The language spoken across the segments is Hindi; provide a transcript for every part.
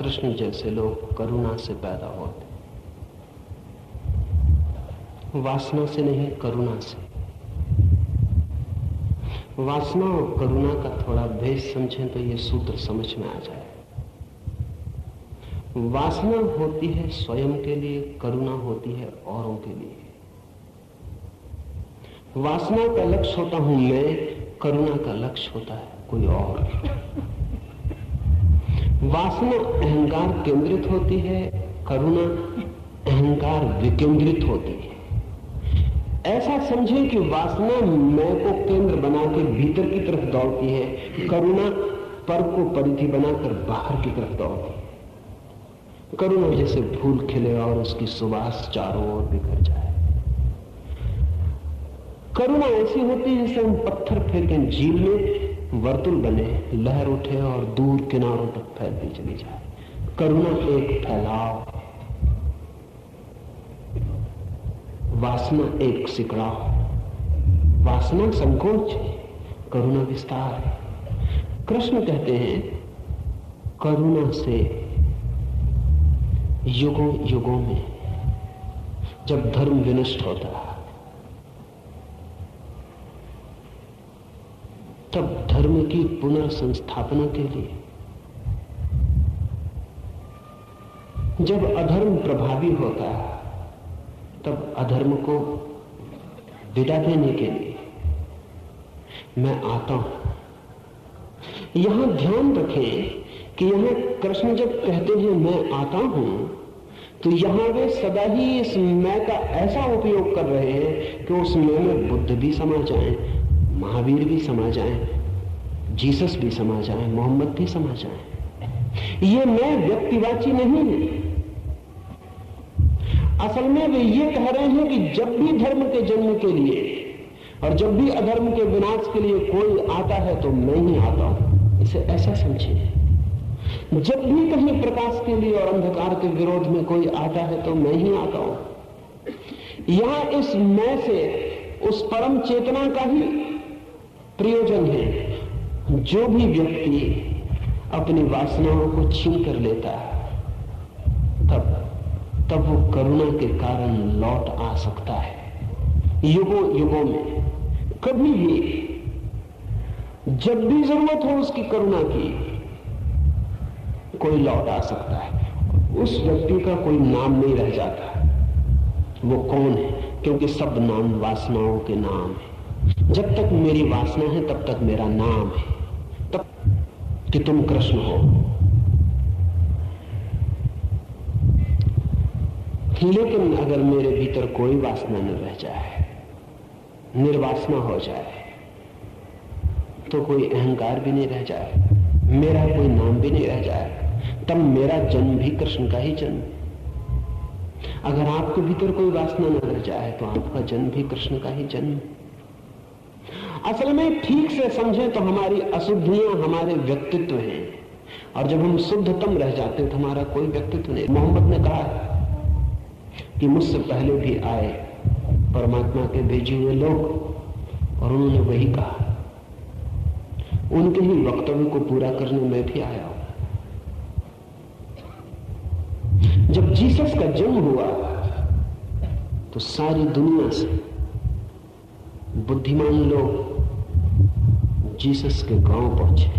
कृष्ण जैसे लोग करुणा से पैदा होते, वासना से नहीं, करुणा से। वासना और करुणा का थोड़ा भेद समझें तो ये सूत्र समझ में आ जाए। वासना होती है स्वयं के लिए, करुणा होती है औरों के लिए। वासना का लक्ष्य होता हूं मैं, करुणा का लक्ष्य होता है कोई और। वासना अहंकार केंद्रित होती है, करुणा अहंकार विकेंद्रित होती है। ऐसा समझें कि वासना मैं को केंद्र बना के भीतर की तरफ दौड़ती है, करुणा पर को परिधि बनाकर बाहर की तरफ दौड़ती है। करुणा जैसे फूल खिले और उसकी सुवास चारों ओर बिखर जाए। करुणा ऐसी होती है जैसे हम पत्थर फेंकें झील में, वर्तुल बने, लहर उठे और दूर किनारों तक फैलती चली जाए। करुणा एक फैलाव, वासना एक सिकड़ाव। वासना संकोच है, करुणा विस्तार है। कृष्ण कहते हैं करुणा से युगों युगों में जब धर्म विनष्ट होता है, तब धर्म की पुनर्संस्थापना के लिए, जब अधर्म प्रभावी होता है, तब अधर्म को विदा देने के लिए मैं आता हूं। यहां ध्यान रखें कि यहां कृष्ण जब कहते हैं मैं आता हूं, तो यहां वे सदा ही इस मैं का ऐसा उपयोग कर रहे हैं कि उस मैं में बुद्ध भी समा जाएं, महावीर भी समा जाएं, जीसस भी समा जाएं, मोहम्मद भी समा जाएं। ये मैं व्यक्तिवाची नहीं है। असल में वे ये कह रहे हैं कि जब भी धर्म के जन्म के लिए और जब भी अधर्म के विनाश के लिए कोई आता है तो मैं ही आता हूं। इसे ऐसा समझिए, जब भी कहीं प्रकाश के लिए और अंधकार के विरोध में कोई आता है तो मैं ही आता हूं। यहां इस मैं से उस परम चेतना का ही प्रयोजन है। जो भी व्यक्ति अपनी वासनाओं को छीन कर लेता है, तब वो करुणा के कारण लौट आ सकता है। युगों युगों में कभी भी, जब भी जरूरत हो उसकी करुणा की, कोई लौट आ सकता है। उस व्यक्ति का कोई नाम नहीं रह जाता। वो कौन है? क्योंकि सब नाम वासनाओं के नाम है। जब तक मेरी वासना है तब तक मेरा नाम है, तब कि तुम कृष्ण हो। लेकिन अगर मेरे भीतर कोई वासना न रह जाए, निर्वासना हो जाए, तो कोई अहंकार भी नहीं रह जाए, मेरा कोई नाम भी नहीं रह जाए, तब मेरा जन्म भी कृष्ण का ही जन्म। अगर आपके भीतर कोई वासना न रह जाए तो आपका जन्म भी कृष्ण का ही जन्म। असल में ठीक से समझें तो हमारी अशुद्धियां हमारे व्यक्तित्व हैं, और जब हम शुद्धतम रह जाते हैं तो हमारा कोई व्यक्तित्व नहीं। मोहम्मद ने कहा कि मुझसे पहले भी आए परमात्मा के भेजे हुए लोग, और उन्होंने वही कहा। उनके ही वक्तव्य को पूरा करने में भी आया हूं। जब जीसस का जन्म हुआ तो सारी दुनिया से बुद्धिमान लोग जीसस के गांव पहुंचे,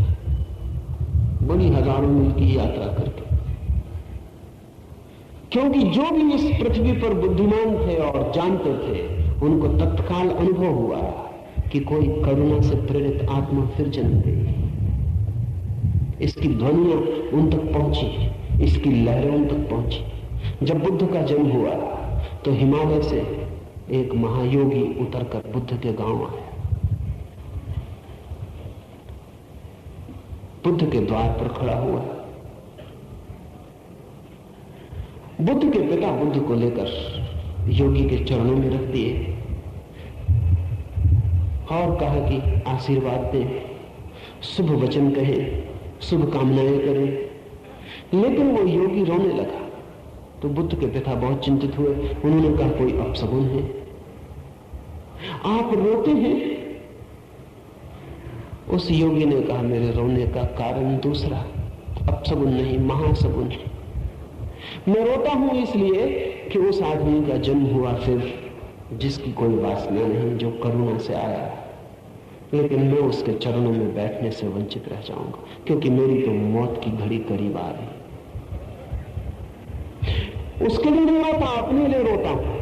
बड़ी हजारों मील की यात्रा करके, क्योंकि जो भी इस पृथ्वी पर बुद्धिमान थे और जानते थे, उनको तत्काल अनुभव हुआ कि कोई करुणा से प्रेरित आत्मा फिर जन्म गई। इसकी ध्वनियां उन तक पहुंची, इसकी लहरें उन तक पहुंची। जब बुद्ध का जन्म हुआ तो हिमालय से एक महायोगी उतरकर बुद्ध के गांव आया। बुद्ध के द्वार पर खड़ा हुआ। बुद्ध के पिता बुद्ध को लेकर योगी के चरणों में रख दिए और कहा कि आशीर्वाद दें, शुभ वचन कहें, शुभ कामनाएं करें। लेकिन वो योगी रोने लगा तो बुद्ध के पिता बहुत चिंतित हुए। उन्होंने कहा कोई अपशगुन है, आप रोते हैं? उस योगी ने कहा मेरे रोने का कारण दूसरा, अपशगुन नहीं, महासगुन है। मैं रोता हूं इसलिए कि उस आदमी का जन्म हुआ फिर जिसकी कोई वासना नहीं, जो करुणा से आया, लेकिन मैं उसके चरणों में बैठने से वंचित रह जाऊंगा, क्योंकि मेरी तो मौत की घड़ी करीब आ रही। उसके लिए नहीं रोता, अपने लिए रोता हूं,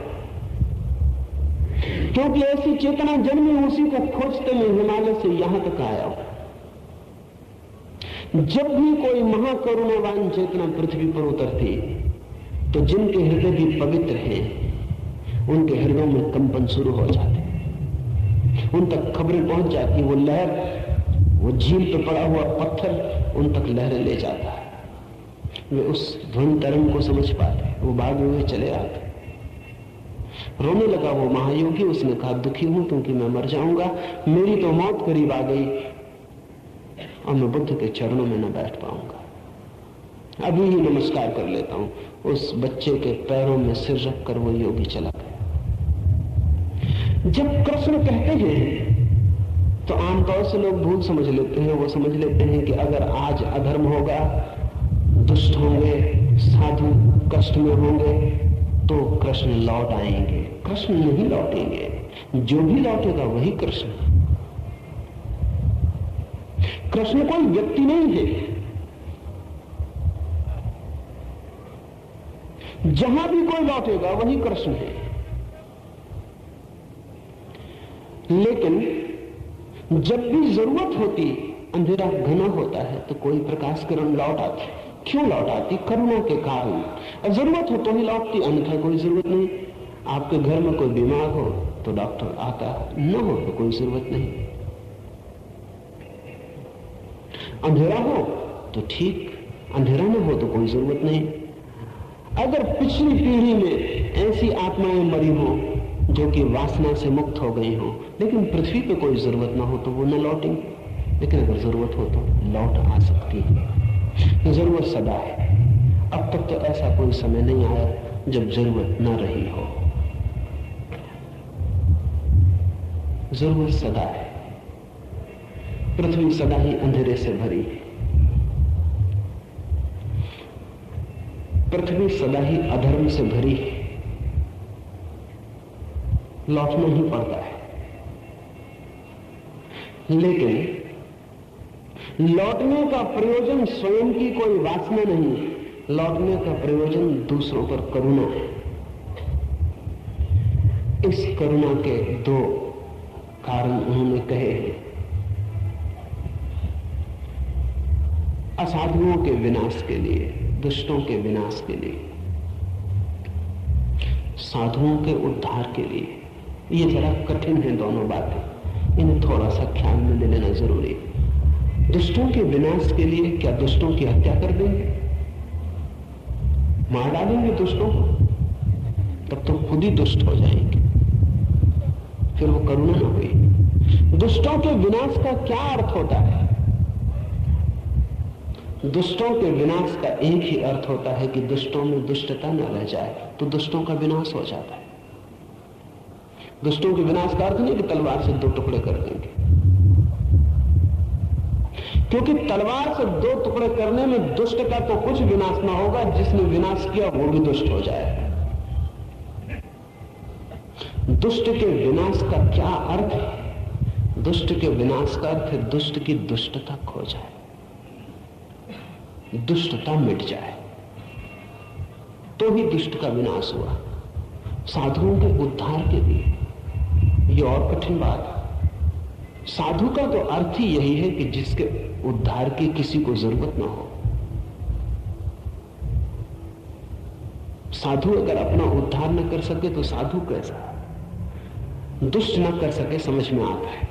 क्योंकि ऐसी चेतना जन्मी, उसी को खोजते मैं हिमालय से यहां तक आया हूं। जब भी कोई महाकरुणावान चेतना पृथ्वी पर उतरती तो जिनके हृदय भी पवित्र हैं उनके हृदयों में कंपन शुरू हो जाते, उन तक खबरें पहुंच जाती। वो लहर, वो झील पे पड़ा हुआ पत्थर उन तक लहरें ले जाता है। वे उस ध्वनि तरंग को समझ पाते, वो भागे हुए चले आते। रोने लगा वो महायोगी, उसने कहा दुखी हूं क्योंकि मैं मर जाऊंगा, मेरी तो मौत करीब आ गई और मैं बुद्ध के चरणों में न बैठ पाऊंगा। अभी ही नमस्कार कर लेता हूं। उस बच्चे के पैरों में सिर रखकर वो योगी चला गया। जब कृष्ण कहते हैं तो आमतौर से लोग भूल समझ लेते हैं। वो समझ लेते हैं कि अगर आज अधर्म होगा, दुष्ट होंगे, साधु कष्ट में होंगे तो कृष्ण लौट आएंगे। कृष्ण नहीं लौटेंगे, जो भी लौटेगा वही कृष्ण। कृष्ण कोई व्यक्ति नहीं है। जहां भी कोई लौटेगा वही कृष्ण है। लेकिन जब भी जरूरत होती, अंधेरा घना होता है तो कोई प्रकाश किरण लौट आती। क्यों लौट आती? करुणा के कारण। जरूरत हो तो ही लौटती, अन्यथा कोई जरूरत नहीं। आपके घर में कोई बीमार हो तो डॉक्टर आता, न हो तो कोई जरूरत नहीं। अंधेरा हो तो ठीक, अंधेरा न हो तो कोई जरूरत नहीं। अगर पिछली पीढ़ी में ऐसी आत्माएं मरी हो जो कि वासना से मुक्त हो गई हो, लेकिन पृथ्वी पे कोई जरूरत ना हो तो वो न लौटेंगे। लेकिन अगर जरूरत हो तो लौट आ सकती है। जरूरत सदा है। अब तक तो ऐसा कोई समय नहीं आया जब जरूरत न रही हो। जरूरत सदा है। पृथ्वी सदा ही अंधेरे से भरी है। पृथ्वी सदा ही अधर्म से भरी है। लौटना ही पड़ता है। लेकिन लौटने का प्रयोजन स्वयं की कोई वासना नहीं है। लौटने का प्रयोजन दूसरों पर करुणा है। इस करुणा के दो कारण उन्होंने कहे हैं। असाधुओं के विनाश के लिए, दुष्टों के विनाश के लिए, साधुओं के उद्धार के लिए। ये जरा कठिन है दोनों बातें, इन्हें थोड़ा सा ख्याल में ले लेना जरूरी है। दुष्टों के विनाश के लिए क्या दुष्टों की हत्या कर देंगे, मार डालेंगे दुष्टों को? तब तो खुद ही दुष्ट हो जाएंगे, फिर वो करुणा ना हुई। दुष्टों के विनाश का क्या अर्थ होता है? दुष्टों के विनाश का एक ही अर्थ होता है कि दुष्टों में दुष्टता न रह जाए, तो दुष्टों का विनाश हो जाता है। दुष्टों के विनाश का अर्थ नहीं कि तलवार से दो टुकड़े कर देंगे, क्योंकि तलवार से दो टुकड़े करने में दुष्ट का तो कुछ विनाश ना होगा, जिसने विनाश किया वो भी दुष्ट हो जाएगा। दुष्ट के विनाश का क्या अर्थ है? दुष्ट के विनाश का अर्थ है दुष्ट की दुष्टता खो जाए, दुष्टता मिट जाए, तो ही दुष्ट का विनाश हुआ। साधुओं के उद्धार के लिए ये और कठिन बात है। साधु का तो अर्थ ही यही है कि जिसके उद्धार की किसी को जरूरत ना हो। साधु अगर अपना उद्धार न कर सके तो साधु कैसा? दुष्ट न कर सके समझ में आता है।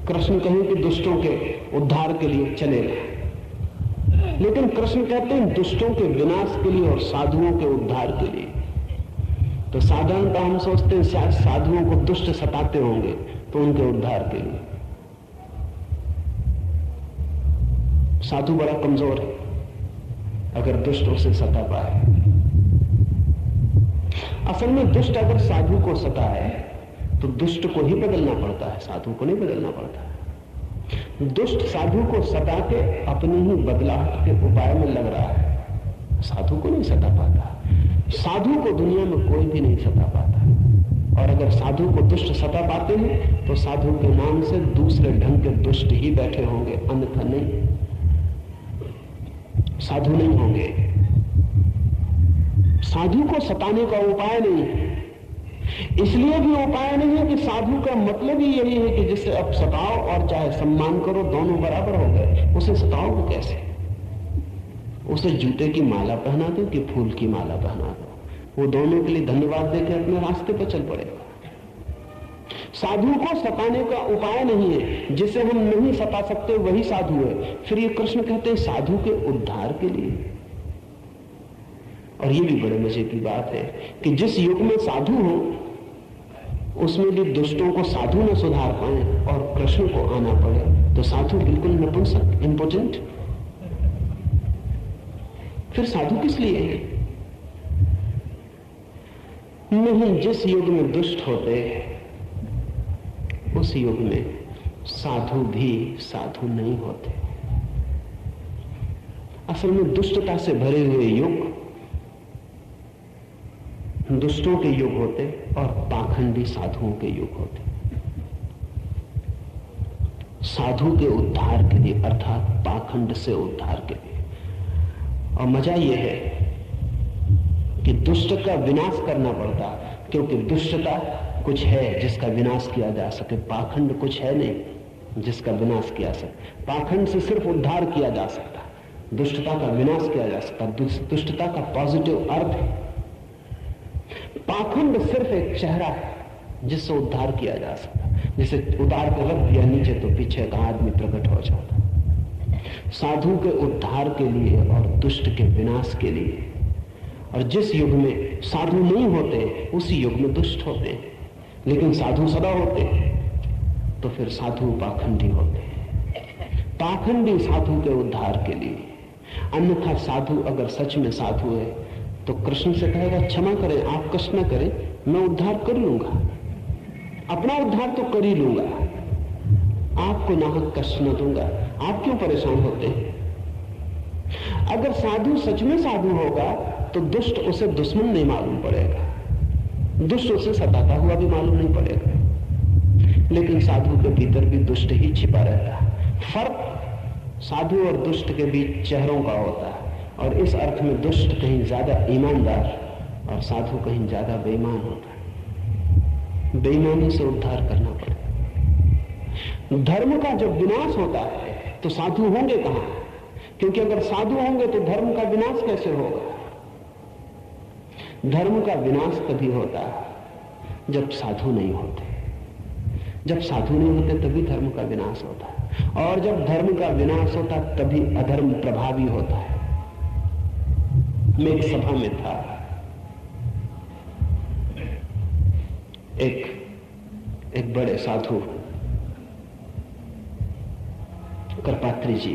कृष्ण कहें कि दुष्टों के उद्धार के लिए चले गए, लेकिन कृष्ण कहते हैं दुष्टों के विनाश के लिए और साधुओं के उद्धार के लिए। तो साधारणतः हम सोचते हैं शायद साधुओं को दुष्ट सताते होंगे तो उनके उद्धार के लिए। साधु बड़ा कमजोर है अगर दुष्ट उसे सता पाए। असल में दुष्ट अगर साधु को सताए तो दुष्ट को ही बदलना पड़ता है, साधु को नहीं बदलना पड़ता है। दुष्ट साधु को सता के अपनी ही बदलाव के उपाय में लग रहा है, साधु को नहीं सता पाता। साधु को दुनिया में कोई भी नहीं सता पाता, और अगर साधु को दुष्ट सता पाते हैं तो साधु के नाम से दूसरे ढंग के दुष्ट ही बैठे होंगे, अन्यथा नहीं, साधु नहीं होंगे। साधु को सताने का उपाय नहीं है, इसलिए भी उपाय नहीं है कि साधु का मतलब ही यही है कि जिसे अब सताओ और चाहे सम्मान करो, दोनों बराबर हो गए। उसे सताओगे कैसे? उसे जूते की माला पहना दो कि फूल की माला पहना दो, वो दोनों के लिए धन्यवाद देकर अपने रास्ते पर चल पड़ेगा। साधु को सताने का उपाय नहीं है, जिसे हम नहीं सता सकते वही साधु है। फिर ये कृष्ण कहते हैं साधु के उद्धार के लिए। और ये भी बड़े मजे की बात है कि जिस युग में साधु हो उसमें भी दुष्टों को साधु न सुधार पाए और कृष्ण को आना पड़े, तो साधु बिल्कुल नपुंसक, इम्पोर्टेंट। फिर साधु किस लिए है? नहीं, जिस युग में दुष्ट होते उस युग में साधु भी साधु नहीं होते। असल में दुष्टता से भरे हुए युग दुष्टों के युग होते और पाखंडी साधुओं के युग होते। साधु के उद्धार के लिए, अर्थात पाखंड से उद्धार के लिए। और मजा यह है कि दुष्ट का विनाश करना पड़ता, क्योंकि दुष्टता कुछ है जिसका विनाश किया जा सके, पाखंड कुछ है नहीं जिसका विनाश किया सके। पाखंड से सिर्फ उद्धार किया जा सकता, दुष्टता का विनाश किया जा सकता। दुष्टता का पॉजिटिव अर्थ है। पाखंड सिर्फ एक चेहरा है जिससे उद्धार किया जा सकता, जिसे उतार कर रख दिया नीचे तो पीछे का आदमी प्रकट हो जाता। साधु के उद्धार के लिए और दुष्ट के विनाश के लिए। और जिस युग में साधु नहीं होते उसी युग में दुष्ट होते हैं, लेकिन साधु सदा होते तो फिर साधु पाखंडी होते। पाखंडी साधु के उद्धार के लिए, अन्यथा साधु अगर सच में साधु है तो कृष्ण से कहेगा क्षमा करें, आप कष्ट न करें, मैं उद्धार कर लूंगा, अपना उद्धार तो कर ही लूंगा, आपको नाहक कष्ट न दूंगा, आप क्यों परेशान होते हैं? अगर साधु सच में साधु होगा तो दुष्ट उसे दुश्मन नहीं मालूम पड़ेगा, दुष्ट उसे सताता हुआ भी मालूम नहीं पड़ेगा। लेकिन साधु के भीतर भी दुष्ट ही छिपा रहता है। फर्क साधु और दुष्ट के बीच चेहरों का होता है, और इस अर्थ में दुष्ट कहीं ज्यादा ईमानदार और साधु कहीं ज्यादा बेईमान होता है। बेईमानी से उद्धार करना पड़ेगा। धर्म का जब विनाश होता है तो साधु होंगे कहां? क्योंकि अगर साधु होंगे तो धर्म का विनाश कैसे होगा? धर्म का विनाश तभी होता है जब साधु नहीं होते। जब साधु नहीं होते तभी धर्म का विनाश होता है, और जब धर्म का विनाश होता है तभी अधर्म प्रभावी होता है। मैं एक सभा में था, एक बड़े साधु करपात्री जी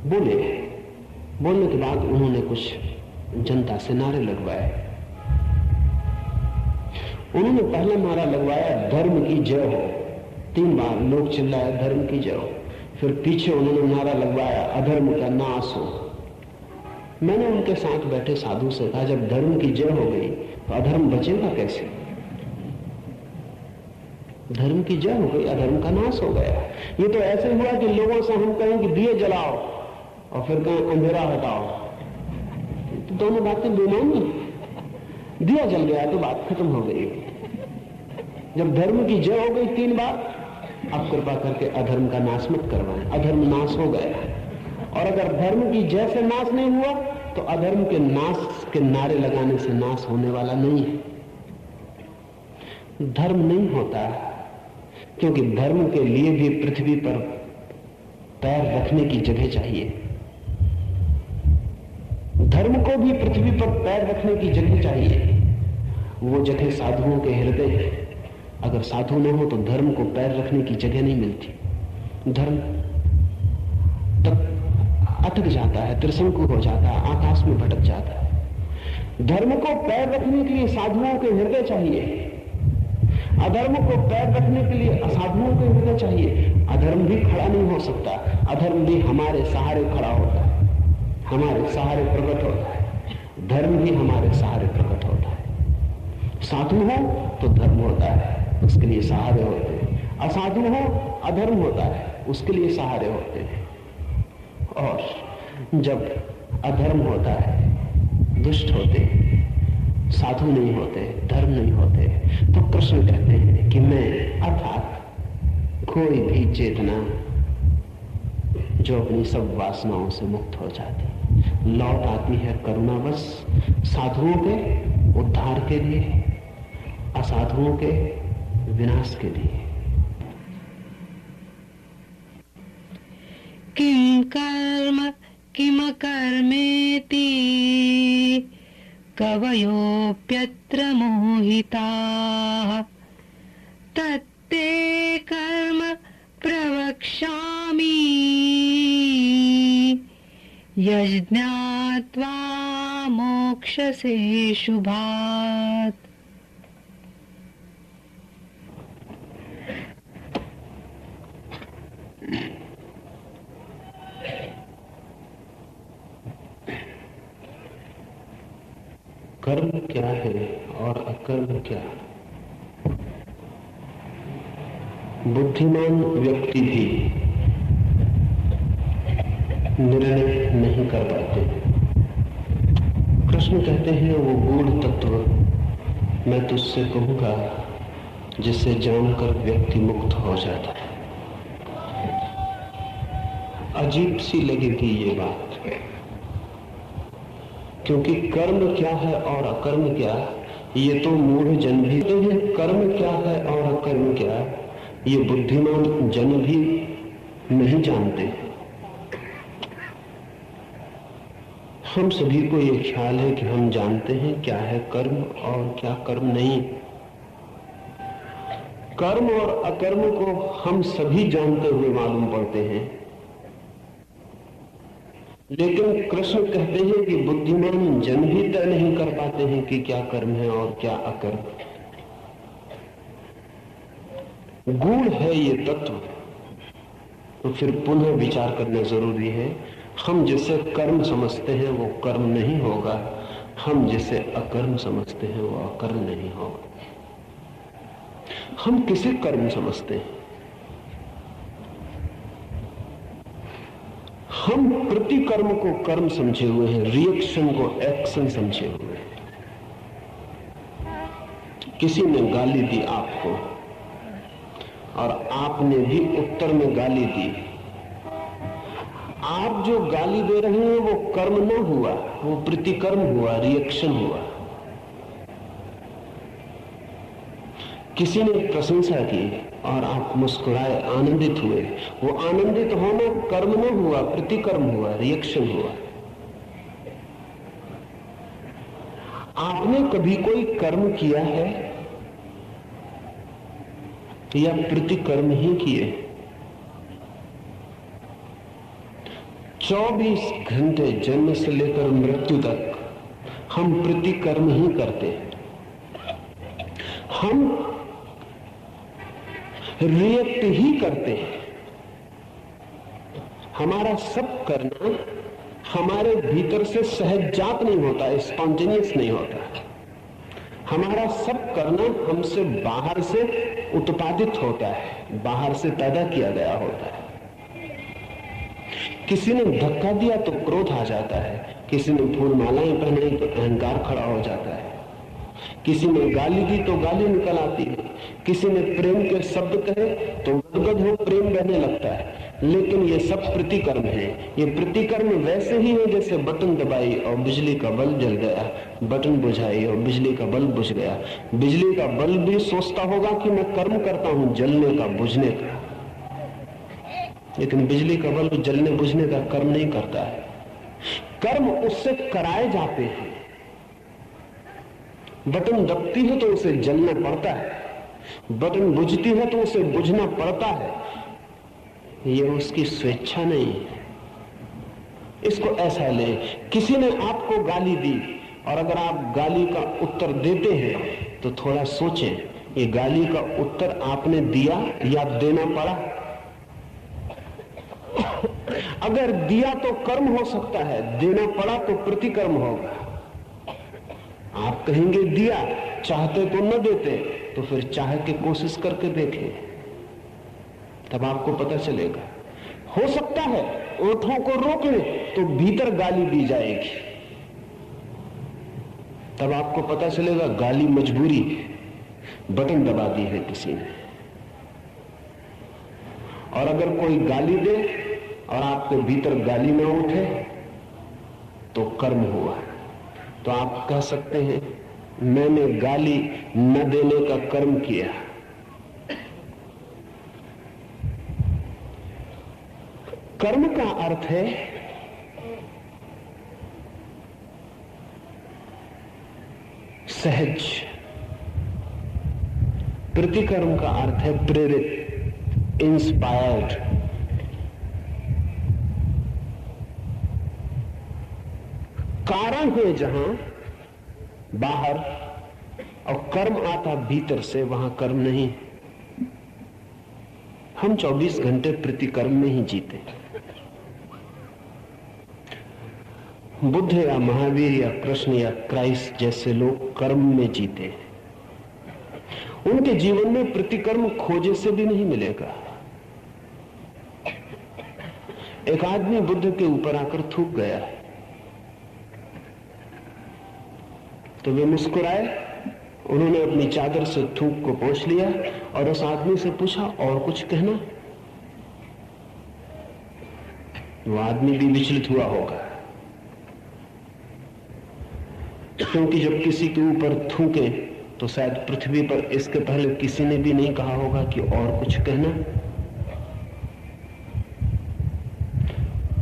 बोलने के बाद उन्होंने कुछ जनता से नारे लगवाए। उन्होंने पहला नारा लगवाया धर्म की जय हो, 3 बार लोग चिल्लाए धर्म की जय हो। फिर पीछे उन्होंने नारा लगवाया अधर्म का नाश हो। मैंने उनके साथ बैठे साधु से कहा जब धर्म की जय हो गई तो अधर्म बचेगा कैसे? धर्म की जय हो गई, अधर्म का नाश हो गया। ये तो ऐसे हुआ कि लोगों से हम कहें कि दिए जलाओ और फिर कहें अंधेरा हटाओ, तो दोनों बातें बेमानी। दिया जल गया तो बात खत्म हो गई। जब धर्म की जय हो गई 3 बार, अब कृपा करके अधर्म का नाश मत करवाएं, अधर्म नाश हो गया। और अगर धर्म की जय से नाश नहीं हुआ तो अधर्म के नाश के नारे लगाने से नाश होने वाला नहीं है। धर्म नहीं होता क्योंकि धर्म के लिए भी पृथ्वी पर पैर रखने की जगह चाहिए। धर्म को भी पृथ्वी पर पैर रखने की जगह चाहिए। वो जगह साधुओं के हृदय है। अगर साधु न हो तो धर्म को पैर रखने की जगह नहीं मिलती। धर्म तब अटक जाता है, त्रिशंकु हो जाता है, आकाश में भटक जाता है। धर्म को पैर रखने के लिए साधुओं के हृदय चाहिए। अधर्म को पैर रखने के लिए असाधुओं के हृदय चाहिए। अधर्म भी खड़ा नहीं हो सकता, अधर्म भी हमारे सहारे खड़ा होता है, हमारे सहारे प्रकट होता है। धर्म भी हमारे सहारे प्रकट होता है। साधु हो तो धर्म होता है, उसके लिए सहारे होते हैं। असाधु हो अधर्म होता है, उसके लिए सहारे होते हैं। और जब अधर्म होता है, दुष्ट होते हैं, साधु नहीं होते, धर्म नहीं होते, तो कृष्ण कहते हैं कि मैं अर्थात कोई भी चेतना जो अपनी सब वासनाओं से मुक्त हो जाती, लौट आती है करुणावश साधुओं के उद्धार के लिए, असाधुओं के विनाश के लिए। किम कर्म किम कर्मेति कवयोप्यत्र मोहिताः तत्ते कर्म प्रवक्ष्यामि यज्ञात्वा मोक्षसे शुभात्। कर्म क्या है और अकर्म क्या? बुद्धिमान व्यक्ति भी निर्णय नहीं कर पाते। कृष्ण कहते हैं वो गूढ़ तत्व मैं तुझसे कहूंगा जिसे जानकर व्यक्ति मुक्त हो जाता है। अजीब सी लगेगी ये बात, क्योंकि कर्म क्या है और अकर्म क्या, ये तो मूढ़ जन भी तो है। कर्म क्या है और अकर्म क्या, ये बुद्धिमान जन भी नहीं जानते। हम सभी को ये ख्याल है कि हम जानते हैं क्या है कर्म और क्या कर्म नहीं। कर्म और अकर्म को हम सभी जानते हुए मालूम पड़ते हैं, लेकिन कृष्ण कहते हैं कि बुद्धिमान जन भी तय नहीं कर पाते हैं कि क्या कर्म है और क्या अकर्म। गूढ़ है ये तत्व, तो फिर पुनः विचार करना जरूरी है। हम जिसे कर्म समझते हैं वो कर्म नहीं होगा, हम जिसे अकर्म समझते हैं वो अकर्म नहीं होगा। हम किसे कर्म समझते हैं? हम प्रतिकर्म को कर्म समझे हुए हैं, रिएक्शन को एक्शन समझे हुए हैं। किसी ने गाली दी आपको और आपने भी उत्तर में गाली दी। आप जो गाली दे रहे हैं वो कर्म ना हुआ, वो प्रतिकर्म हुआ, रिएक्शन हुआ। किसी ने प्रशंसा की और आप मुस्कुराए, आनंदित हुए, वो आनंदित होना कर्म न हुआ, प्रतिकर्म हुआ, रिएक्शन हुआ। आपने कभी कोई कर्म किया है या प्रतिकर्म ही किए? 24 घंटे जन्म से लेकर मृत्यु तक हम प्रतिकर्म ही करते हैं। हम रिएक्ट ही करते हैं। हमारा सब करना हमारे भीतर से सहजजात नहीं होता, स्पॉन्टेनियस नहीं होता। हमारा सब करना हमसे बाहर से उत्पादित होता है, बाहर से पैदा किया गया होता है। किसी ने धक्का दिया तो क्रोध आ जाता है, किसी ने फूल मालाएं पहनाई तो अहंकार खड़ा हो जाता है, किसी ने गाली दी तो गाली निकल आती है, किसी ने प्रेम के शब्द कहे तो गदगद हो प्रेम बहने लगता है। लेकिन ये सब प्रतिकर्म है। ये प्रतिकर्म वैसे ही है जैसे बटन दबाई और बिजली का बल्ब जल गया, बटन बुझाई और बिजली का बल्ब बुझ गया। बिजली का बल्ब भी सोचता होगा कि मैं कर्म करता हूं जलने का, बुझने का, लेकिन बिजली का बल्ब जलने बुझने का कर्म नहीं करता है। कर्म उससे कराए जाते हैं। बटन दबती है तो उसे जलना पड़ता है, बटन बुझती है तो उसे बुझना पड़ता है। ये उसकी स्वेच्छा नहीं है। इसको ऐसा ले, किसी ने आपको गाली दी और अगर आप गाली का उत्तर देते हैं तो थोड़ा सोचें ये गाली का उत्तर आपने दिया या देना पड़ा? अगर दिया तो कर्म हो सकता है, देना पड़ा तो प्रतिकर्म होगा। आप कहेंगे दिया, चाहते तो न देते, तो फिर चाह के कोशिश करके देखें, तब आपको पता चलेगा। हो सकता है ओठों को रोक ले तो भीतर गाली दी जाएगी, तब आपको पता चलेगा गाली मजबूरी है, बटन दबा दी है किसी ने। और अगर कोई गाली दे और आपके भीतर गाली ना उठे तो कर्म हुआ। तो आप कह सकते हैं मैंने गाली न देने का कर्म किया। कर्म का अर्थ है सहज, प्रतिकर्म का अर्थ है प्रेरित, इंस्पायर्ड। कारण है जहां बाहर और कर्म आता भीतर से, वहां कर्म नहीं। हम 24 घंटे प्रतिकर्म में ही जीते। बुद्ध या महावीर या कृष्ण या क्राइस्ट जैसे लोग कर्म में जीते, उनके जीवन में प्रतिकर्म खोजे से भी नहीं मिलेगा। एक आदमी बुद्ध के ऊपर आकर थूक गया, तो वे मुस्कुराए, उन्होंने अपनी चादर से थूक को पोंछ लिया और उस आदमी से पूछा और कुछ कहना? वो आदमी भी विचलित हुआ होगा, क्योंकि जब किसी के ऊपर थूके तो शायद पृथ्वी पर इसके पहले किसी ने भी नहीं कहा होगा कि और कुछ कहना।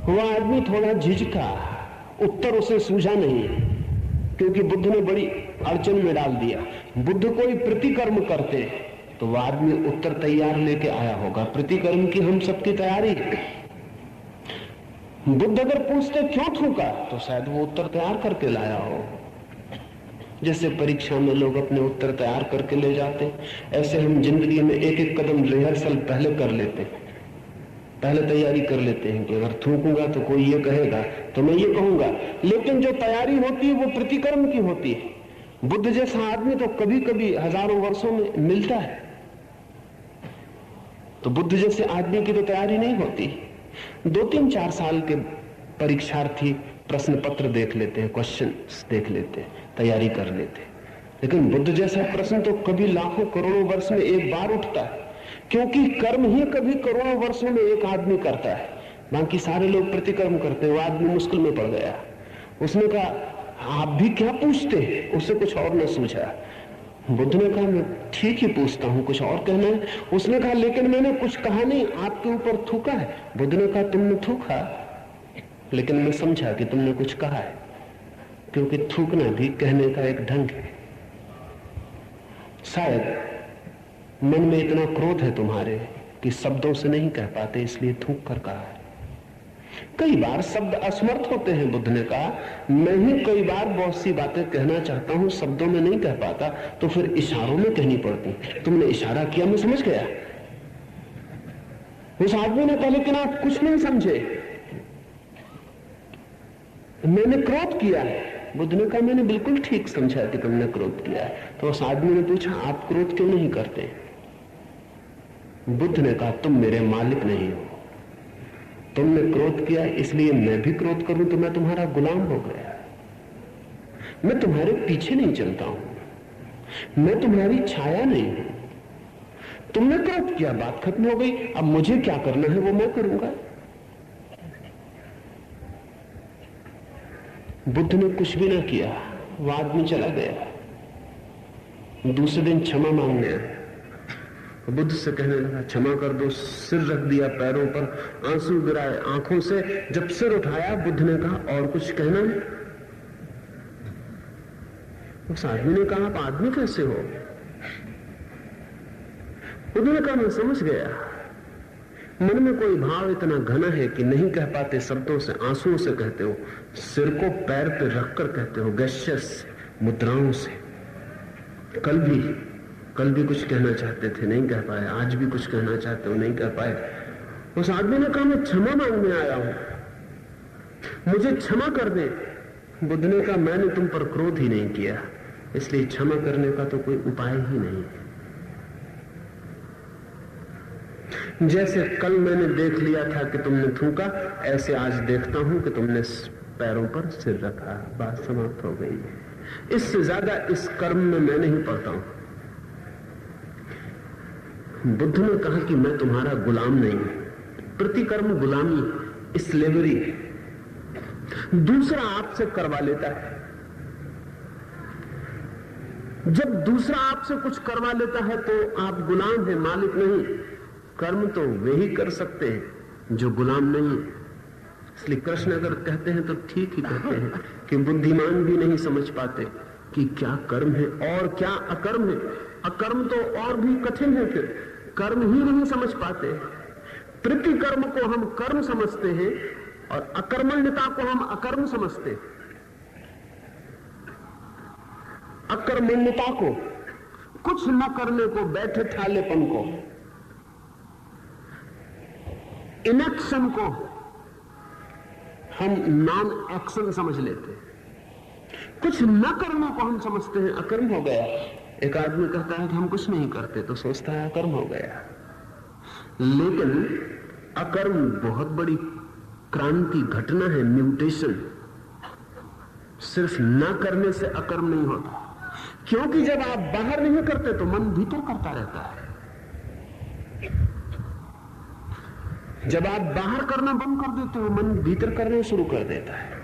वह आदमी थोड़ा झिझका, उत्तर उसे सूझा नहीं, क्योंकि बुद्ध ने बड़ी अड़चन में डाल दिया। बुद्ध कोई प्रतिकर्म करते तो वह आदमी उत्तर तैयार लेके आया होगा। प्रतिकर्म की हम सबकी तैयारी है। बुद्ध अगर पूछते क्यों थूका, तो शायद वो उत्तर तैयार करके लाया हो। जैसे परीक्षा में लोग अपने उत्तर तैयार करके ले जाते, ऐसे हम जिंदगी में एक एक कदम रिहर्सल पहले कर लेते, पहले तैयारी कर लेते हैं कि अगर थूकूंगा तो कोई ये कहेगा तो मैं ये कहूंगा। लेकिन जो तैयारी होती है वो प्रतिकर्म की होती है। बुद्ध जैसा आदमी तो कभी कभी हजारों वर्षों में मिलता है, तो बुद्ध जैसे आदमी की तो तैयारी नहीं होती। 2-3-4 साल के परीक्षार्थी प्रश्न पत्र देख लेते हैं, क्वेश्चंस देख लेते हैं, तैयारी कर लेते हैं। लेकिन बुद्ध जैसा प्रश्न तो कभी लाखों करोड़ों वर्ष में एक बार उठता है, क्योंकि कर्म ही कभी करोड़ों वर्षों में एक आदमी करता है, बाकी सारे लोग प्रतिकर्म करते हैं। वो आदमी मुश्किल में पड़ गया, उसने कहा आप भी क्या पूछते हैं? उससे कुछ और न सूझा। बुद्ध ने कहा मैं ठीक ही पूछता हूं, कुछ और कहना है? उसने कहा लेकिन मैंने कुछ कहा नहीं, आपके ऊपर थूका है। बुद्ध ने कहा तुमने थूका, लेकिन मैं समझा कि तुमने कुछ कहा है, क्योंकि थूकना भी कहने का एक ढंग है। शायद मन में इतना क्रोध है तुम्हारे कि शब्दों से नहीं कह पाते, इसलिए थूक कर कहा है। कई बार शब्द असमर्थ होते हैं। बुद्ध ने कहा मैं ही कई बार बहुत सी बातें कहना चाहता हूं, शब्दों में नहीं कह पाता, तो फिर इशारों में कहनी पड़ती। तुमने इशारा किया, मैं समझ गया। उस आदमी ने कहा लेकिन आप कुछ नहीं समझे, मैंने क्रोध किया है। बुद्ध ने कहा मैंने बिल्कुल ठीक समझा कि तुमने क्रोध किया है। तो उस आदमी ने पूछा आप क्रोध क्यों नहीं करते? बुद्ध ने कहा तुम मेरे मालिक नहीं हो, तुमने क्रोध किया इसलिए मैं भी क्रोध करूं तो मैं तुम्हारा गुलाम हो गया। मैं तुम्हारे पीछे नहीं चलता हूं, मैं तुम्हारी छाया नहीं हूं। तुमने क्रोध किया, बात खत्म हो गई। अब मुझे क्या करना है वो मैं करूंगा। बुद्ध ने कुछ भी ना किया, वो आदमी चला गया। दूसरे दिन क्षमा मांगने आया, बुद्ध से कहने लगा क्षमा कर दो। सिर रख दिया पैरों पर, आंसू गिराए आंखों से। जब सिर उठाया बुद्ध ने कहा और कुछ कहना है? उस आदमी ने कहा आप आदमी कैसे हो? बुद्ध ने कहा मैं समझ गया, मन में कोई भाव इतना घना है कि नहीं कह पाते शब्दों से, आंसुओं से कहते हो, सिर को पैर पे रखकर कहते हो, गैस्चर्स मुद्राओं से। कल भी कल भी कुछ कहना चाहते थे, नहीं कह पाए, आज भी कुछ कहना चाहते हो, नहीं कह पाए। उस आदमी ने कहा मैं क्षमा मांगने आया हूं, मुझे क्षमा कर दे। बुद्ध ने कहा मैंने तुम पर क्रोध ही नहीं किया, इसलिए क्षमा करने का तो कोई उपाय ही नहीं। जैसे कल मैंने देख लिया था कि तुमने थूका, ऐसे आज देखता हूं कि तुमने पैरों पर सिर रखा, बात समाप्त हो गई। इससे ज्यादा इस कर्म में मैं नहीं पड़ता हूं। बुद्ध ने कहा कि मैं तुम्हारा गुलाम नहीं, प्रतिकर्म गुलामी, स्लेवरी। दूसरा आपसे करवा लेता है। जब दूसरा आपसे कुछ करवा लेता है तो आप गुलाम हैं, मालिक नहीं। कर्म तो वे ही कर सकते हैं जो गुलाम नहीं। इसलिए कृष्ण अगर कहते हैं तो ठीक ही कहते हैं कि बुद्धिमान भी नहीं समझ पाते कि क्या कर्म है और क्या अकर्म है। अकर्म तो और भी कठिन है, फिर कर्म ही नहीं समझ पाते। प्रतिकर्म को हम कर्म समझते हैं और अकर्मण्यता को हम अकर्म समझते हैं। अकर्मण्यता को, कुछ न करने को, बैठे ठालेपन को, इनएक्शन को हम नॉन एक्शन समझ लेते हैं। कुछ न करने को हम समझते हैं अकर्म हो गया। एक आदमी कहता है कि हम कुछ नहीं करते तो सोचता है अकर्म हो गया। लेकिन अकर्म बहुत बड़ी क्रांति, घटना है, म्यूटेशन। सिर्फ न करने से अकर्म नहीं होता, क्योंकि जब आप बाहर नहीं करते तो मन भीतर करता रहता है। जब आप बाहर करना बंद कर देते हो, मन भीतर करना शुरू कर देता है।